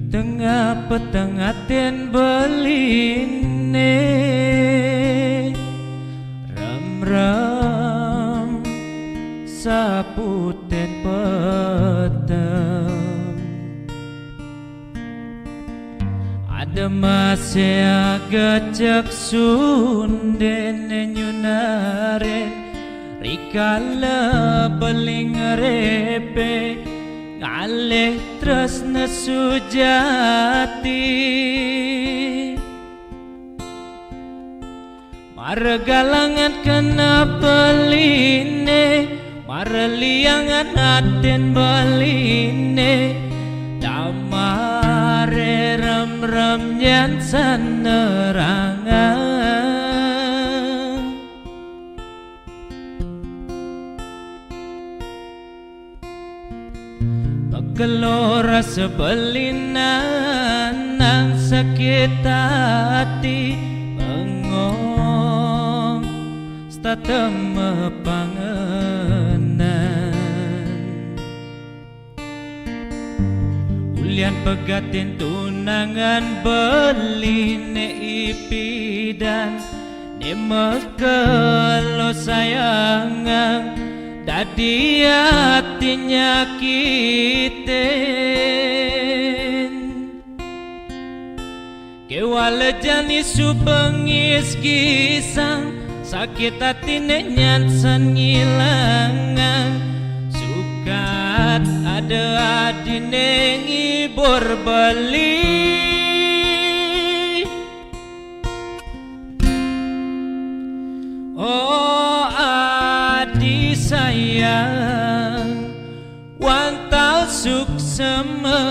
Tengah petang aten beline ram-ram saputen petang ada masih agak cek sunden nyunaren rikala beling repe ngalih tresna sujati margalangan kena peline marliangan aten beline damare ram-ram nyan sanerangan Kelora sebelinan nang sakit hati bengong statem pangenan ulian pegatin tunangan beline ipidan nemekelo sayangan dadi hatinya kiten kewala jani supengis kisang sakit hati nyansan ngilangan sukat ada adine ngibur beli oh sayang wantau suksema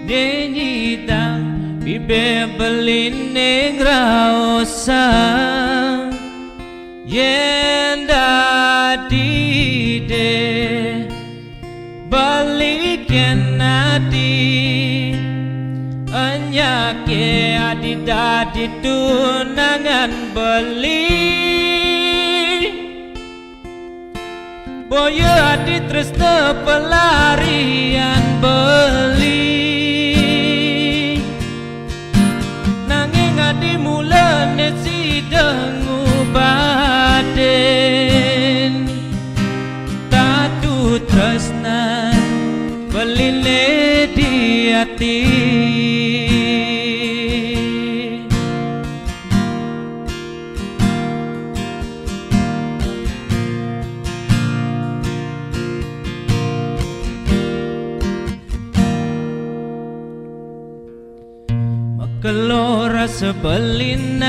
nenyidang bibe belineng raosang yenda dide baliken nadi anyake adidadi tunangan beli boyo adi tresna pelarian beli nanging adi mulane sideng ubaden tatu tresna beline di hati kelora sebelinan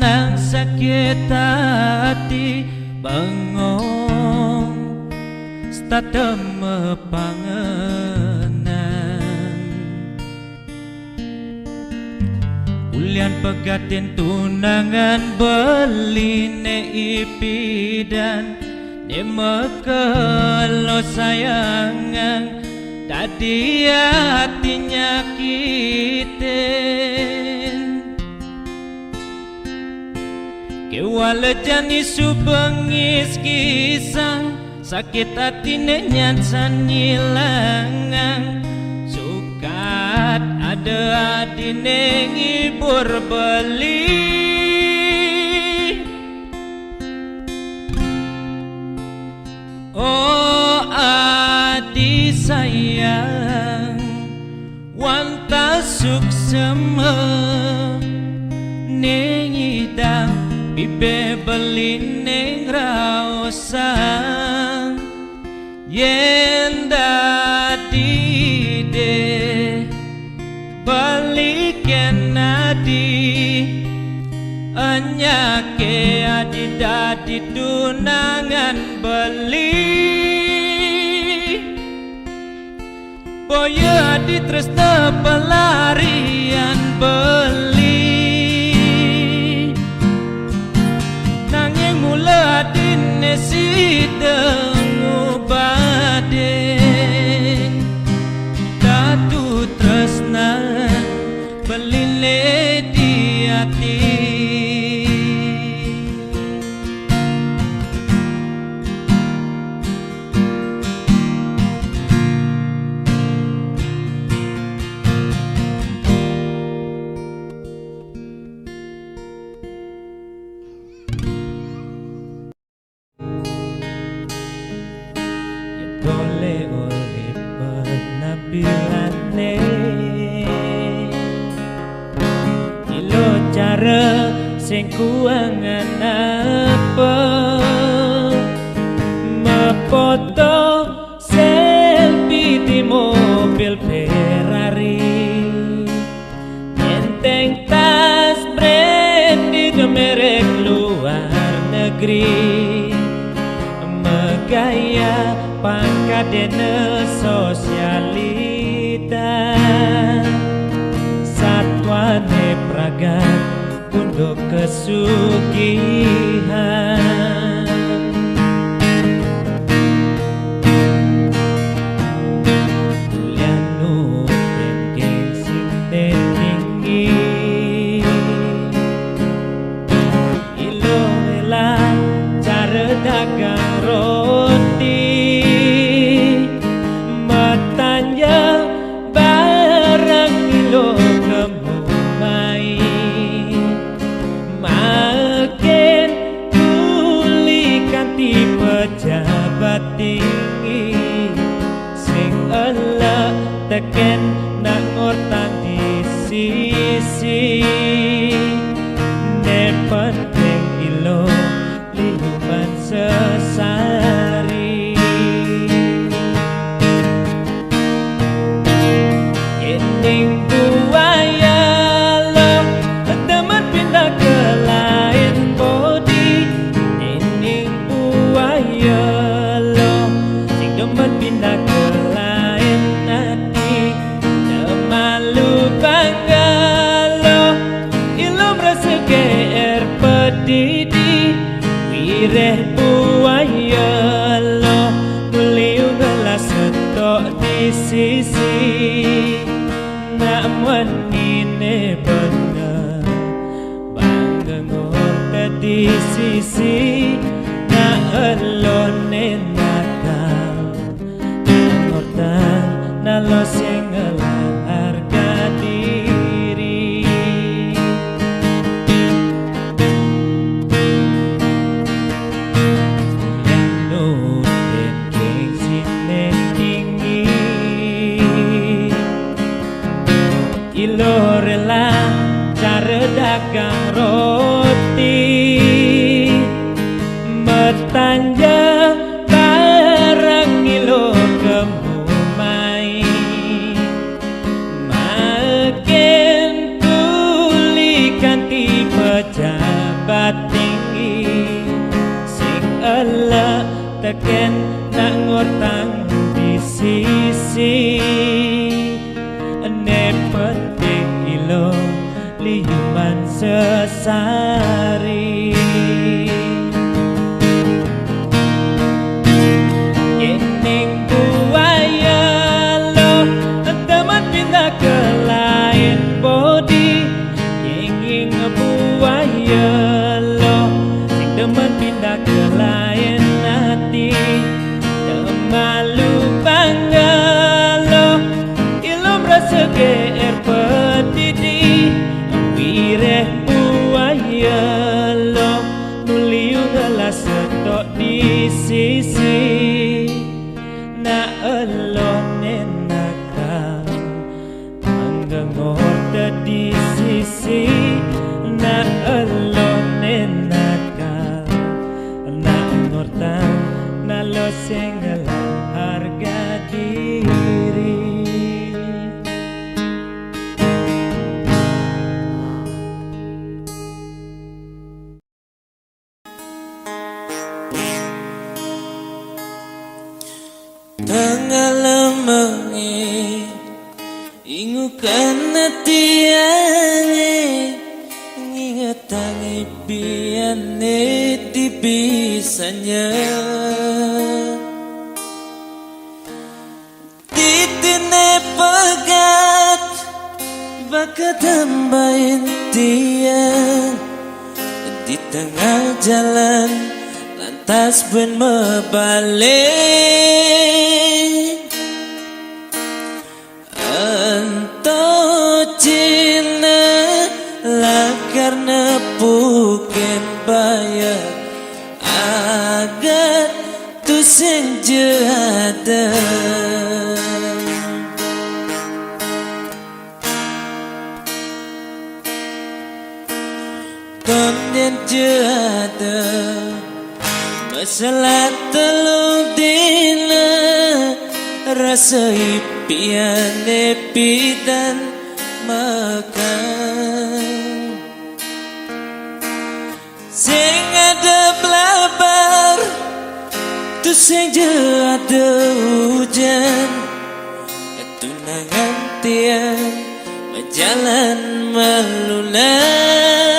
nang sakit hati bengong statem pangenan ulian pegatin tunangan beline ipidan nemekelo sayangan dadi hatinya kiten kewala jani supengis kisang sakit hati nyansan ngilangan sukat ada adine ngibur beli oh adi sayang wanta suksema nengidang bibe belineng raosang yenda dide baliken nadi anyake adidadi tunangan beli boyo adi tresna pelarian beli nanging mula adine sideng ubaden tatu tresna beline di hati pilane ilo cara sing kuangan apa mepoto selfie di mobil Ferrari enteng tas branded merek luar negeri megaya pangkadene sosialita satwane pragat untuk kesugihan lianu dan gengsi tinggi ilo rela cara dagang roti matanya barang ilo kemumai makin kulikan tipe pejabat tinggi sing elak teken nak ngortang di sisi ne penting ilo liuman sesari ending buaya lo teman pindah ke lain body ending buaya lo sing teman pindah ke lain hati malu bangga lo ilom rasa GR pedidi wireh buaya lo muliu gelas setok di sisi nak menine bener bangga ngorte di sisi nak elone nakal nak ngorte nalo sing harga diri yang gengsi tinggi ilo rela cara dagang roti metanja barang ilo kemumai makin kulikan di pejabat tinggi sing elak teken nak ngortang di sisi ne penting ilo liuman sesari ending buaya lo teman pindah ke lain body ending buaya lo sing teman pindah ke lain hati malu bangga lo ilom rasa GR pedidi wireh buaya lo nuliu gelas setok di sisi nak elone nakal anggengorte di sisi nak elone nakal nak ngortang nalo sing harga diri tengah lemengi ingukan tiange ingetangi biane di bisanya titine pegat bakat tambahin tiang di tengah jalan lantas ben mebalik entah cina lah karena bukan bayar agar tu senjata masalah telung dina rasa impiane pidan makan sing ada blabar tu sing ada hujan tunangan tiang berjalan melunan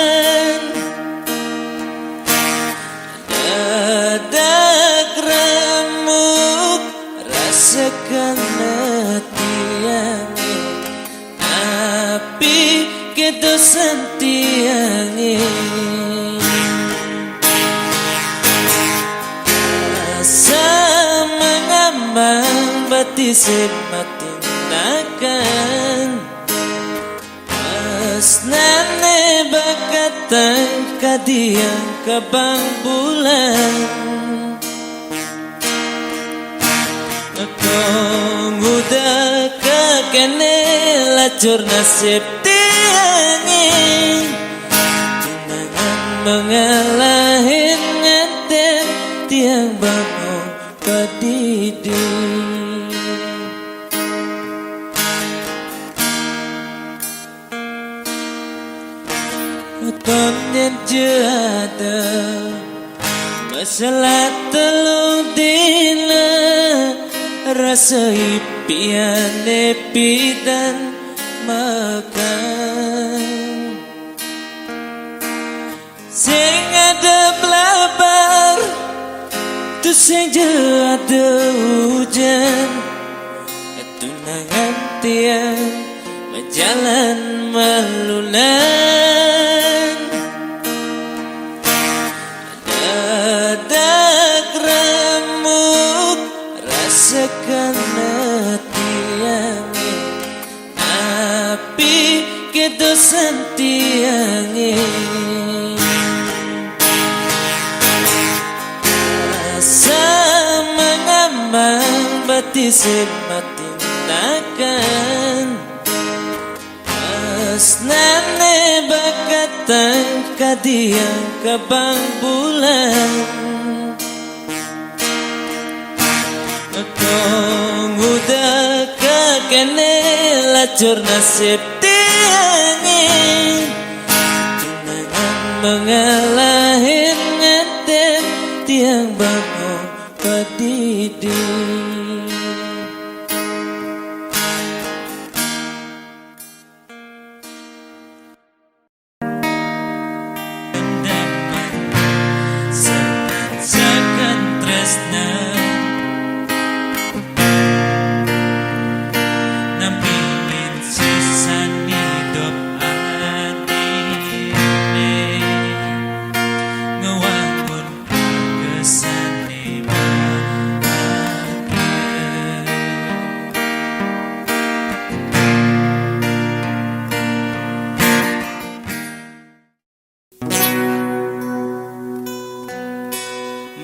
dadak remuk rasakan tiang api kita sentiangi asa mengambang batisip matindakan asnane bakatan kadiang kabang bulan Kong udah kekene lacur nasib tiangin tunangan mengalahin ngaten tiang bangun kadidi Tonton jada masalah telung dina rasa impiane pidan makan sing ada blabar tu sing ada hujan tunangan tiang berjalan melunan dadak remuk rasakan tiangi api kita sentiangi asa mengambang batisip matindakan asnane bakatan kadiang kabang bulan Kong udah kekene lacur nasib tiangin tunangan mengalahin ngaten tiang bangun kadidi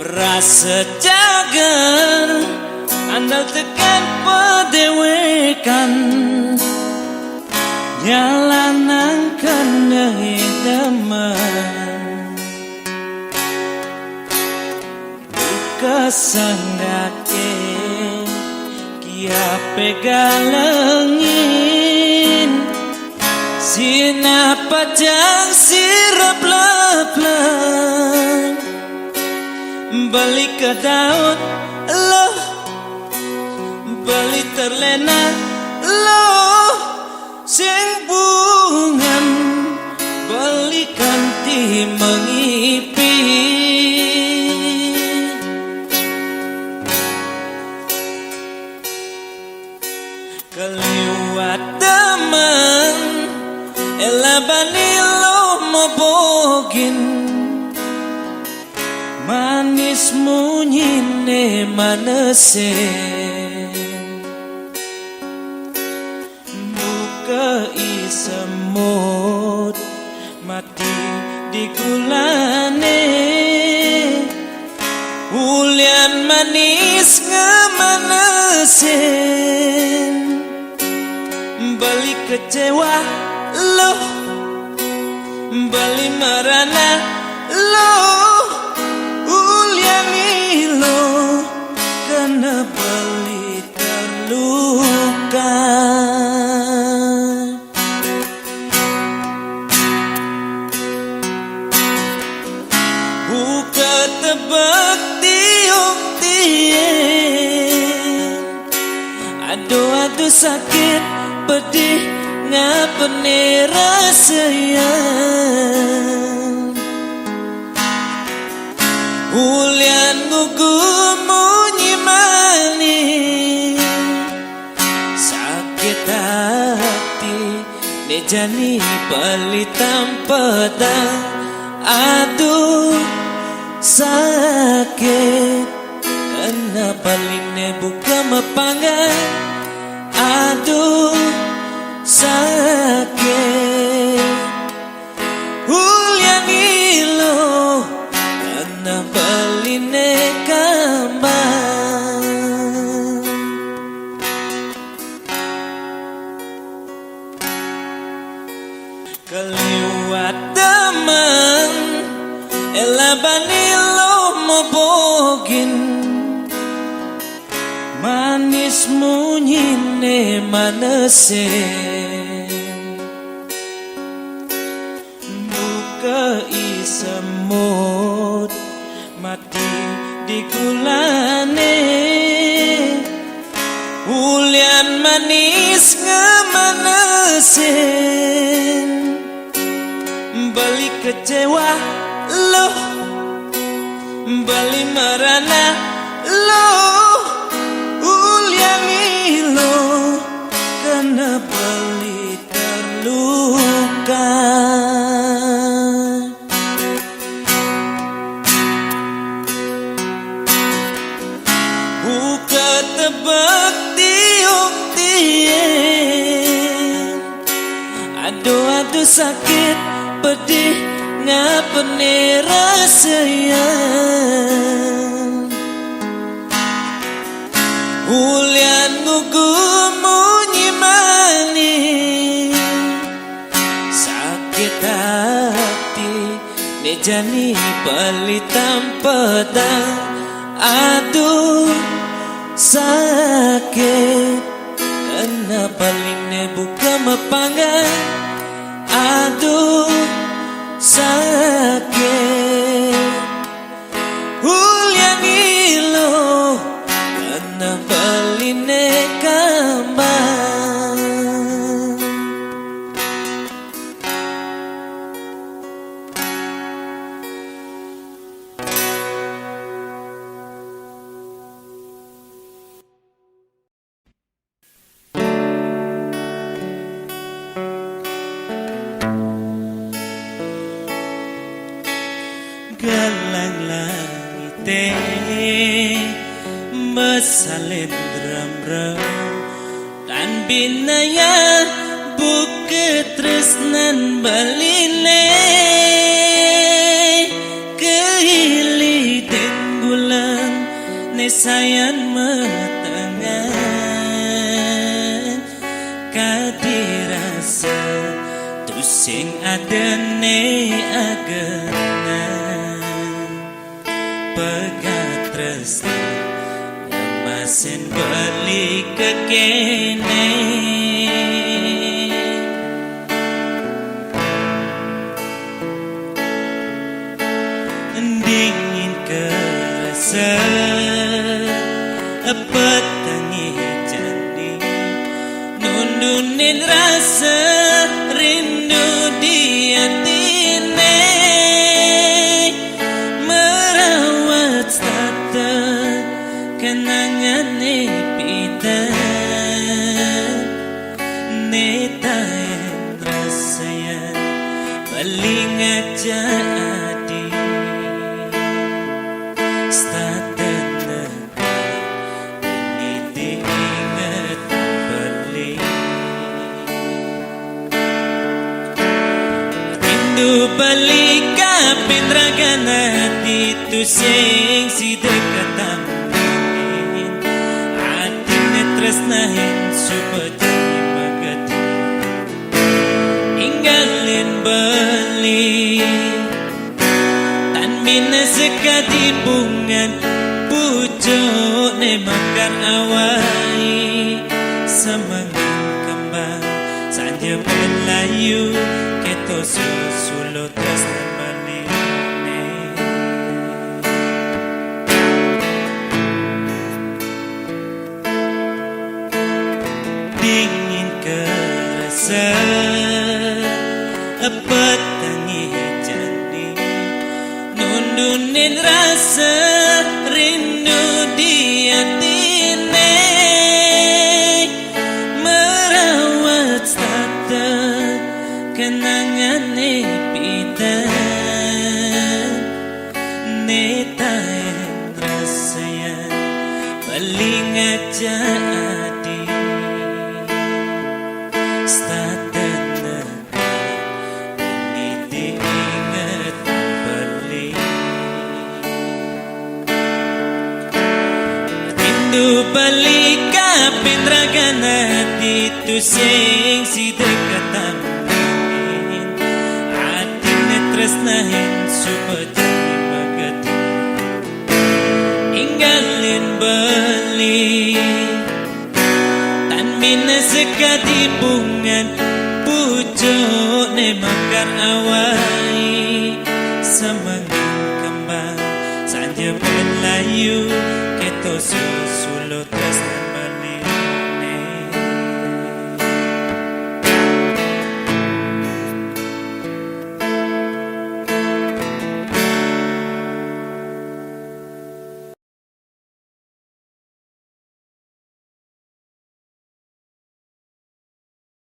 merasa jagan andal tekan padewekan nyalanangkan hidaman buka sanggake kia pegalengin sinapa jang sirap leplang balik ke daun loh balik terlena loh sing bungan balikan ti mengipi keliwat teman elabani lo mobogin manis munyine manese buka isemut mati di gulane ulian manis ngemanesin balik kecewa loh balik marana loh ulian Buka tebak tiung tien, aduh sakit pedih ngapene rasanya. Ulian gugumu nyimani sakit hati nejani pelitam pedang. Aduh sakit kenapa line buka mepangga. Aduh sakit ulian ilo kenapa line kambang. Keliwat teman elabani lo mobogin manis munyine manese buka isemut mati di gulane. Ulian manis ngemanesin balik kecewa lo bali merana lo. Ulian ilo kena bali terluka. Buka tebak tiung tien, aduh sakit pedih ngapene rasanya. Ulian gugumu nyimani sakit hati nejani pelitam pedang. Aduh sakit kenapa line buka mepangga. Aduh sakit ulian ilo kenapa line kambang. Galang langit mesalin dram-dram tan binaya buka tresnan baline kehili tenggulan nesayan metengan kadirasa tusing adene agenan pegat tresna masin balik ke kene. Dingin kerasa petangi jandi nundunin rasa rindu di hatine merawat tata kenangan nepitan netayan rasanya paling aja adi statan ini diingat balik rindu balik kapin ragan hati tu sing si dekatan tresnahin supaya magati inggalin beli tan mina sekadi bungan pucuk ne makan awai semang Sanja layu keto susulot tresna balene. Dingin kerasa petangi jani nundunin rasa rindu di hatine merawat tata kenangane pitan netain rasanya paling aja adi tu balik kapin ragana dito sing si dekatan atin netres nahin supajani magati inggalin balik tan mina sekati bungan pujo ne makar awai semangat kembang sanja layu keto susul